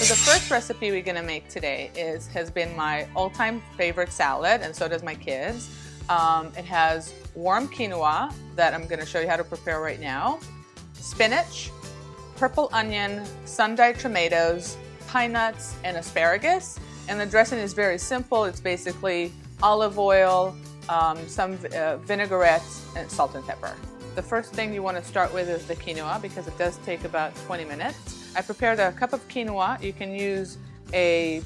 So the first recipe we're going to make today has been my all-time favorite salad, and so does my kids. It has warm quinoa that I'm going to show you how to prepare right now, spinach, purple onion, sun-dried tomatoes, pine nuts, and asparagus. And the dressing is very simple. It's basically olive oil, some vinaigrette, and salt and pepper. The first thing you want to start with is the quinoa because it does take about 20 minutes. I prepared a cup of quinoa. You can use a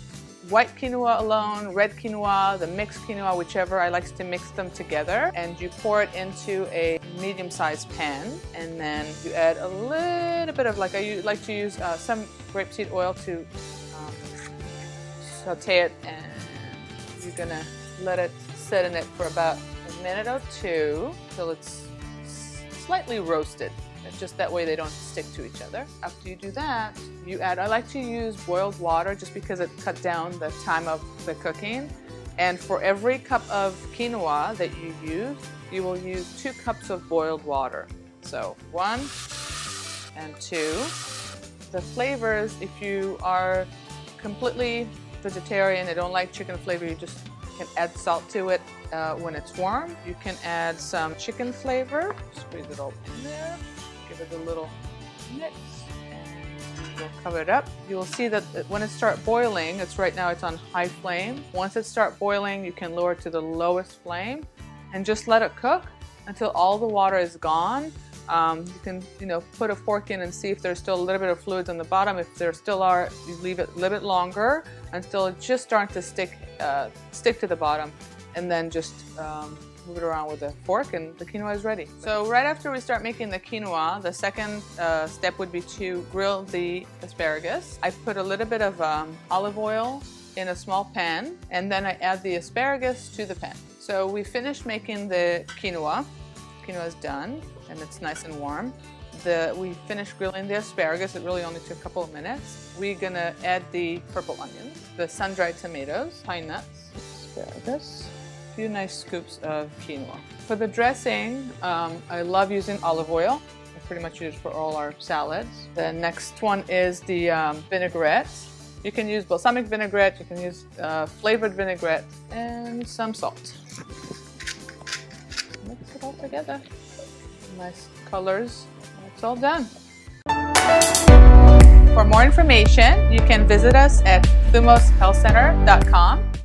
white quinoa alone, red quinoa, the mixed quinoa, whichever. I like to mix them together, and you pour it into a medium-sized pan, and then you add a little bit of, I like to use some grapeseed oil to saute it, and you're gonna let it sit in it for about a minute or two till it's slightly roasted. Just that way they don't stick to each other. After you do that, you add, I like to use boiled water just because it cuts down the time of the cooking. And for every cup of quinoa that you use, you will use 2 cups of boiled water. So 1 and 2. The flavors, if you are completely vegetarian and don't like chicken flavor, you just can add salt to it when it's warm. You can add some chicken flavor. Squeeze it all in there. Give it a little mix, and we'll cover it up. You'll see that when it starts boiling, it's right now it's on high flame. Once it starts boiling, you can lower it to the lowest flame and just let it cook until all the water is gone. You can, put a fork in and see if there's still a little bit of fluids on the bottom. If there still are, you leave it a little bit longer until it just starts to stick to the bottom, and then just move it around with a fork, and the quinoa is ready. So right after we start making the quinoa, the second step would be to grill the asparagus. I put a little bit of olive oil in a small pan, and then I add the asparagus to the pan. So we finished making the quinoa. Quinoa is done, and it's nice and warm. We finished grilling the asparagus. It really only took a couple of minutes. We're gonna add the purple onions, the sun-dried tomatoes, pine nuts, asparagus, a few nice scoops of quinoa. For the dressing, I love using olive oil. I pretty much use it for all our salads. The next one is the vinaigrette. You can use balsamic vinaigrette, you can use flavored vinaigrette, and some salt. Mix it all together. Nice colors. It's all done. For more information, you can visit us at thumoshealthcenter.com.